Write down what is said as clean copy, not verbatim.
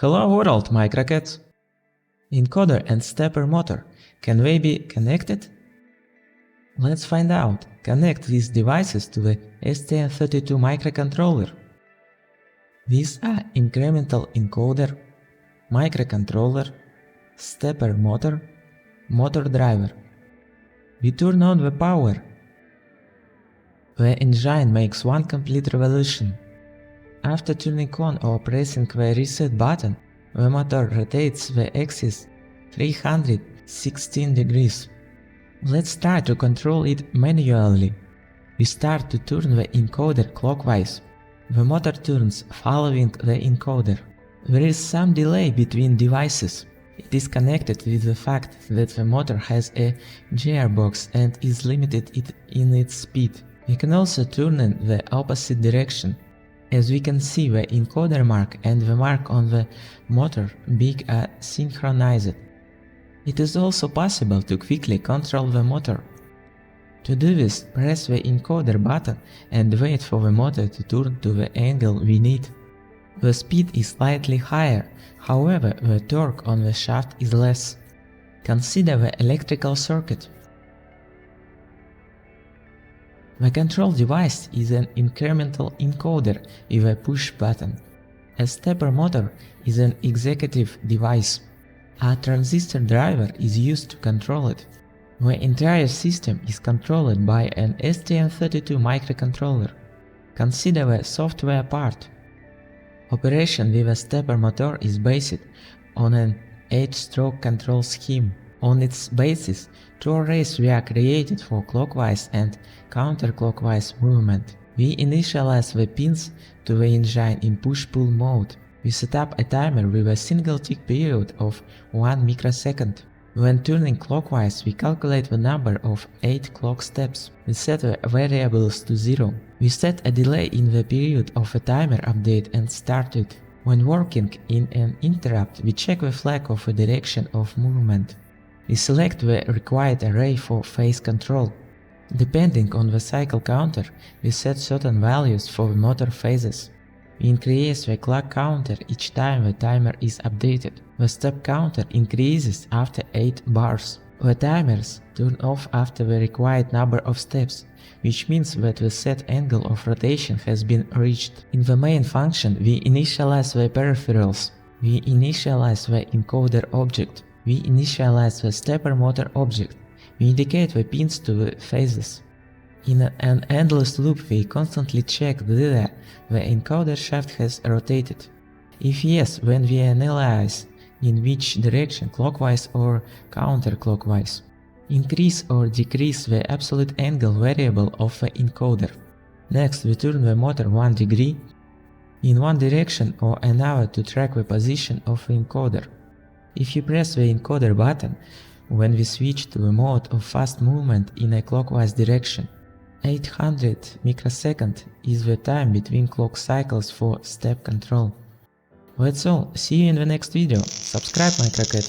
Hello world, Microcats! Encoder and stepper motor, can they be connected? Let's find out. Connect these devices to the STM32 microcontroller. These are incremental encoder, microcontroller, stepper motor, motor driver. We turn on the power. The engine makes one complete revolution. After turning on or pressing the reset button, the motor rotates the axis 316 degrees. Let's try to control it manually. We start to turn the encoder clockwise. The motor turns following the encoder. There is some delay between devices. It is connected with the fact that the motor has a gearbox and is limited in its speed. We can also turn in the opposite direction. As we can see, the encoder mark and the mark on the motor beak are synchronized. It is also possible to quickly control the motor. To do this, press the encoder button and wait for the motor to turn to the angle we need. The speed is slightly higher, however the torque on the shaft is less. Consider the electrical circuit. The control device is an incremental encoder with a push button. A stepper motor is an executive device. A transistor driver is used to control it. The entire system is controlled by an STM32 microcontroller. Consider the software part. Operation with a stepper motor is based on an 8-stroke control scheme. On its basis, two arrays were created for clockwise and counterclockwise movement. We initialize the pins to the engine in push-pull mode. We set up a timer with a single tick period of 1 microsecond. When turning clockwise, we calculate the number of 8 clock steps. We set the variables to 0. We set a delay in the period of a timer update and start it. When working in an interrupt, we check the flag of the direction of movement. We select the required array for phase control. Depending on the cycle counter, we set certain values for the motor phases. We increase the clock counter each time the timer is updated. The step counter increases after 8 bars. The timers turn off after the required number of steps, which means that the set angle of rotation has been reached. In the main function, we initialize the peripherals. We initialize the encoder object. We initialize the stepper motor object. We indicate the pins to the phases. In an endless loop, we constantly check whether the encoder shaft has rotated. If yes, then we analyze in which direction, clockwise or counterclockwise. Increase or decrease the absolute angle variable of the encoder. Next, we turn the motor 1 degree in one direction or another to track the position of the encoder. If you press the encoder button, when we switch to the mode of fast movement in a clockwise direction, 800 microsecond is the time between clock cycles for step control. That's all, see you in the next video, subscribe Microcat.